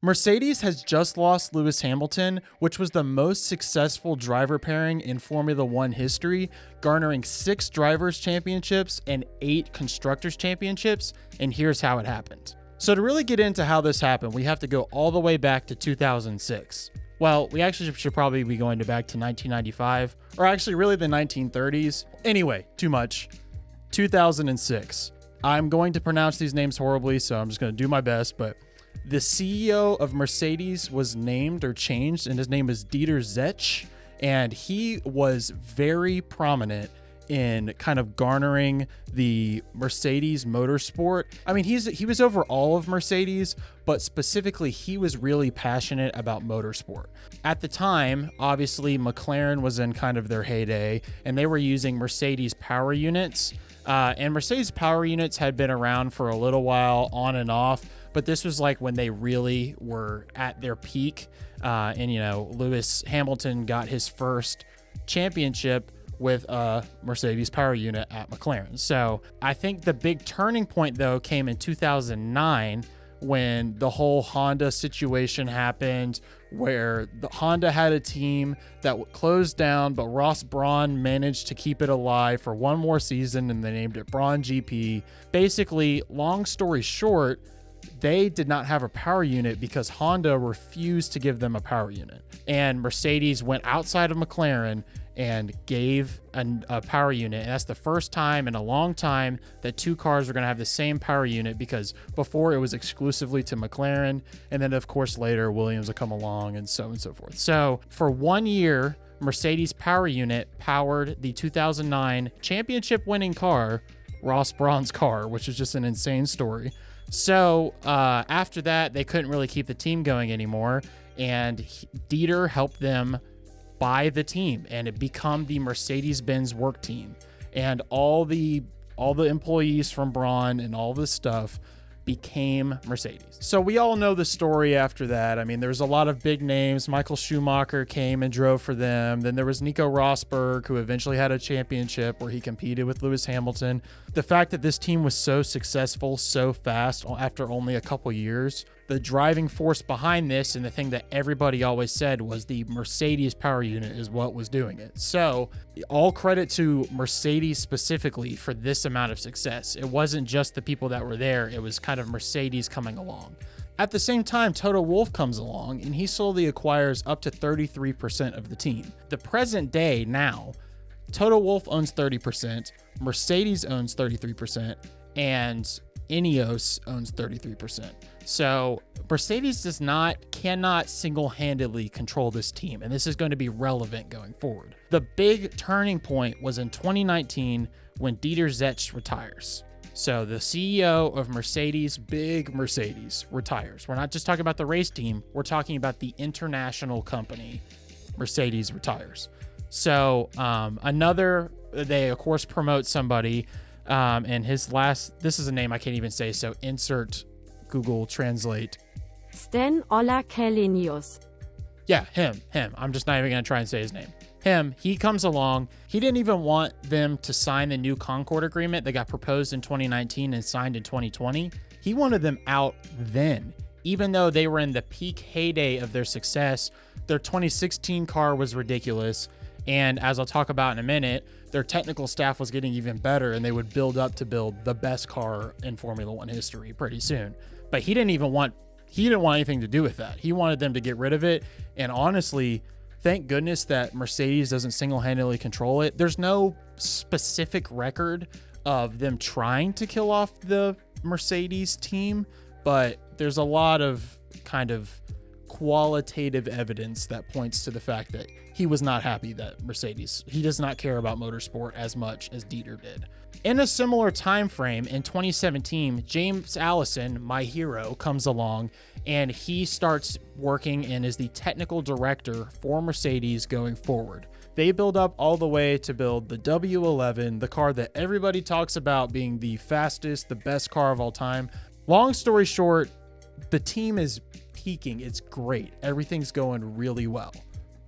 Mercedes has just lost Lewis Hamilton, which was the most successful driver pairing in Formula One history, garnering 6 drivers' championships and 8 constructors' championships, and here's how it happened. So to really get into how this happened, we have to go all the way back to 2006. Well, we actually should probably be going back to 1995, or actually really the 1930s. Anyway, too much. 2006. I'm going to pronounce these names horribly, so I'm just going to do my best, but the CEO of Mercedes was named or changed, and his name is Dieter Zetsche, and he was very prominent in kind of garnering the Mercedes Motorsport. I mean, he was over all of Mercedes, but specifically he was really passionate about motorsport. At the time, obviously McLaren was in kind of their heyday, and they were using Mercedes power units. And Mercedes power units had been around for a little while on and off, but this was like when they really were at their peak. And, you know, Lewis Hamilton got his first championship with a Mercedes power unit at McLaren. So I think the big turning point, though, came in 2009 when the whole Honda situation happened, where the Honda had a team that closed down, but Ross Brawn managed to keep it alive for one more season, and they named it Brawn GP. Basically, long story short, they did not have a power unit because Honda refused to give them a power unit. And Mercedes went outside of McLaren and gave a power unit. And that's the first time in a long time that 2 cars are going to have the same power unit, because before it was exclusively to McLaren. And then, of course, later Williams will come along and so on and so forth. So for 1 year, Mercedes power unit powered the 2009 championship winning car, Ross Brawn's car, which was just an insane story. So after that, they couldn't really keep the team going anymore, and Dieter helped them buy the team, and it become the Mercedes-Benz work team, and all the employees from Brawn and all this stuff became Mercedes. So we all know the story after that. I mean, there's a lot of big names. Michael Schumacher came and drove for them. Then there was Nico Rosberg, who eventually had a championship where he competed with Lewis Hamilton. The fact that this team was so successful so fast after only a couple years, the driving force behind this, and the thing that everybody always said, was the Mercedes power unit is what was doing it. So all credit to Mercedes specifically for this amount of success. It wasn't just the people that were there. It was kind of Mercedes coming along. At the same time, Toto Wolff comes along, and he slowly acquires up to 33% of the team. The present day now, Toto Wolff owns 30%, Mercedes owns 33%, and Ineos owns 33%. So Mercedes cannot single-handedly control this team, and this is going to be relevant going forward. The big turning point was in 2019 when Dieter Zetsche retires. So the CEO of Mercedes, big Mercedes, retires. We're not just talking about the race team, we're talking about the international company. Mercedes retires. So they of course promote somebody, and this is a name I can't even say, so insert Google Translate. Sten Ola Kalenius. Yeah, him. I'm just not even going to try and say his name. He comes along. He didn't even want them to sign the new Concord agreement that got proposed in 2019 and signed in 2020. He wanted them out then, even though they were in the peak heyday of their success. Their 2016 car was ridiculous. And as I'll talk about in a minute, their technical staff was getting even better, and they would build up to build the best car in Formula One history pretty soon. But he didn't want anything to do with that. He wanted them to get rid of it. And honestly, thank goodness that Mercedes doesn't single-handedly control it. There's no specific record of them trying to kill off the Mercedes team, but there's a lot of kind of qualitative evidence that points to the fact that he was not happy that he does not care about motorsport as much as Dieter did. In a similar time frame, in 2017, James Allison, my hero, comes along, and he starts working and is the technical director for Mercedes going forward. They build up all the way to build the W11, the car that everybody talks about being the fastest, the best car of all time. Long story short, the team is peaking. It's great. Everything's going really well.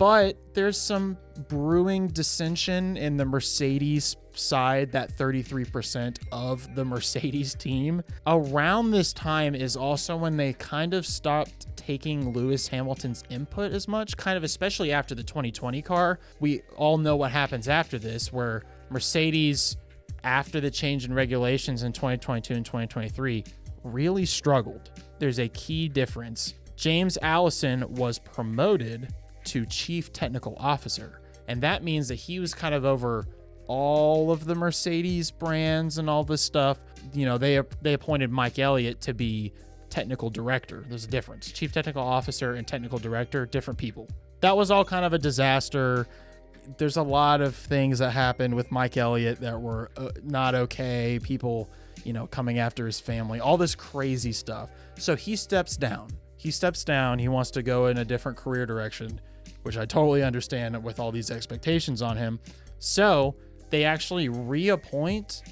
But there's some brewing dissension in the Mercedes side, that 33% of the Mercedes team. Around this time is also when they kind of stopped taking Lewis Hamilton's input as much, kind of especially after the 2020 car. We all know what happens after this, where Mercedes, after the change in regulations in 2022 and 2023, really struggled. There's a key difference. James Allison was promoted to Chief Technical Officer, and that means that he was kind of over all of the Mercedes brands and all this stuff. You know, they appointed Mike Elliott to be technical director. There's a difference. Chief Technical Officer and technical director, different people. That was all kind of a disaster. There's a lot of things that happened with Mike Elliott that were not okay. People, you know, coming after his family, all this crazy stuff. So he steps down. He wants to go in a different career direction, which I totally understand with all these expectations on him. So they actually reappoint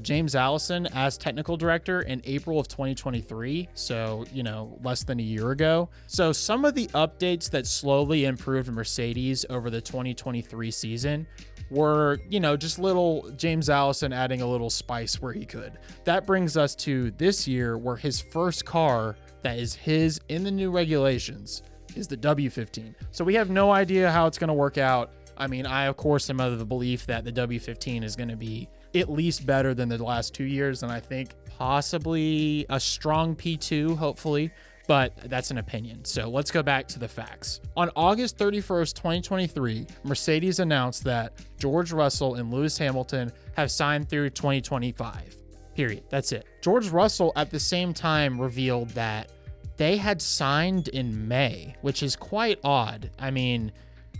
James Allison as technical director in April of 2023. So, you know, less than a year ago. So some of the updates that slowly improved Mercedes over the 2023 season were, you know, just little James Allison adding a little spice where he could. That brings us to this year, where his first car that is his in the new regulations is the W15. So we have no idea how it's going to work out. I mean, I, of course, am of the belief that the W15 is going to be at least better than the last 2 years, and I think possibly a strong P2, hopefully, but that's an opinion. So let's go back to the facts. On August 31st, 2023, Mercedes announced that George Russell and Lewis Hamilton have signed through 2025. Period. That's it. George Russell at the same time revealed that they had signed in May, which is quite odd. I mean,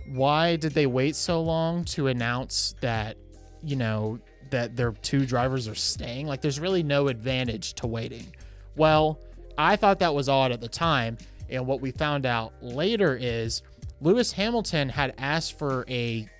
why did they wait so long to announce that, you know, that their two drivers are staying? Like, there's really no advantage to waiting. Well, I thought that was odd at the time, and what we found out later is Lewis Hamilton had asked for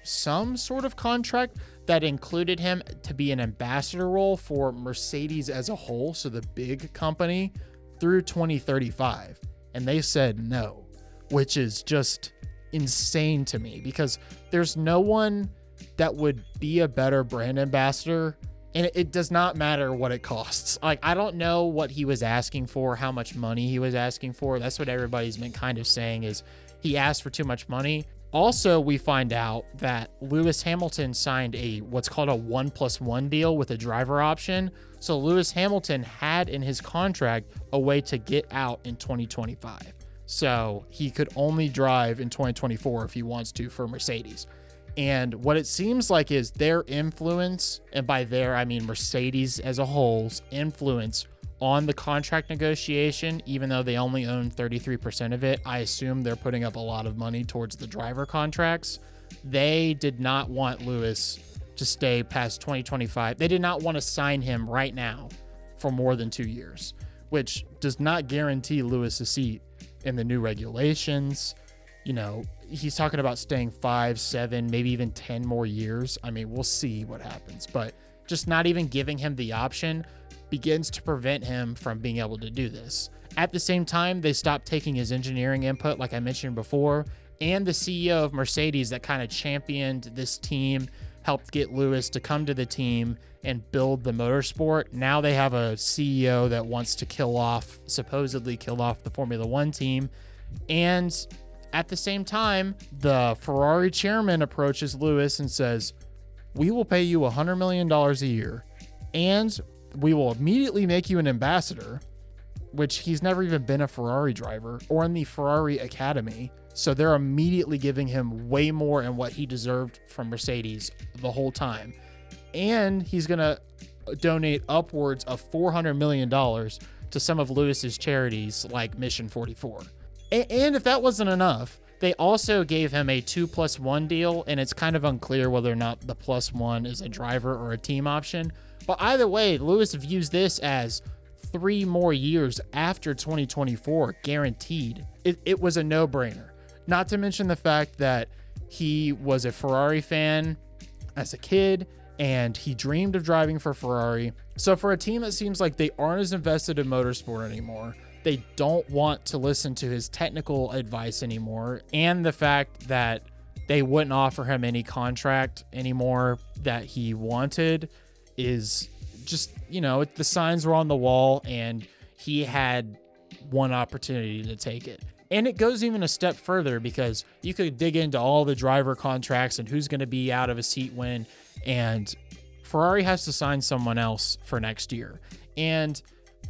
some sort of contract that included him to be an ambassador role for Mercedes as a whole, so the big company, through 2035, and they said no, which is just insane to me, because there's no one that would be a better brand ambassador, and it does not matter what it costs. Like, I don't know what he was asking for, how much money he was asking for. That's what everybody's been kind of saying, is he asked for too much money. Also, we find out that Lewis Hamilton signed what's called a 1+1 deal with a driver option. So Lewis Hamilton had in his contract a way to get out in 2025. So he could only drive in 2024 if he wants to for Mercedes. And what it seems like is their influence, and by their, I mean Mercedes as a whole's influence on the contract negotiation, even though they only own 33% of it, I assume they're putting up a lot of money towards the driver contracts. They did not want Lewis to stay past 2025. They did not want to sign him right now for more than 2 years, which does not guarantee Lewis a seat in the new regulations. You know, he's talking about staying 5, 7, maybe even 10 more years. I mean, we'll see what happens, but just not even giving him the option begins to prevent him from being able to do this. At the same time, they stopped taking his engineering input, like I mentioned before, and the CEO of Mercedes that kind of championed this team, helped get Lewis to come to the team and build the Motorsport. Now they have a CEO that wants to supposedly kill off the Formula One team. And at the same time, the Ferrari chairman approaches Lewis and says, "We will pay you $100 million a year, and we will immediately make you an ambassador," which he's never even been a Ferrari driver or in the Ferrari Academy. So they're immediately giving him way more than what he deserved from Mercedes the whole time. And he's going to donate upwards of $400 million to some of Lewis's charities like Mission 44. And if that wasn't enough, they also gave him a 2+1 deal, and it's kind of unclear whether or not the +1 is a driver or a team option. But either way, Lewis views this as 3 more years after 2024, guaranteed. It was a no-brainer. Not to mention the fact that he was a Ferrari fan as a kid, and he dreamed of driving for Ferrari. So for a team that seems like they aren't as invested in motorsport anymore, they don't want to listen to his technical advice anymore, and the fact that they wouldn't offer him any contract anymore that he wanted is just, you know, the signs were on the wall and he had one opportunity to take it. And it goes even a step further, because you could dig into all the driver contracts and who's going to be out of a seat when, and Ferrari has to sign someone else for next year. And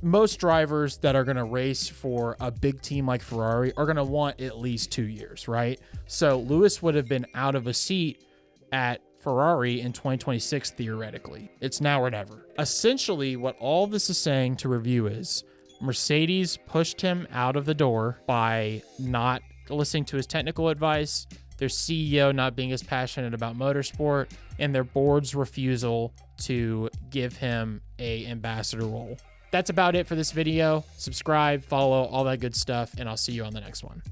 most drivers that are going to race for a big team like Ferrari are going to want at least 2 years, right? So Lewis would have been out of a seat at Ferrari in 2026, theoretically. It's now or never. Essentially, what all this is saying to review is Mercedes pushed him out of the door by not listening to his technical advice, their CEO not being as passionate about motorsport, and their board's refusal to give him an ambassador role. That's about it for this video. Subscribe, follow, all that good stuff, and I'll see you on the next one.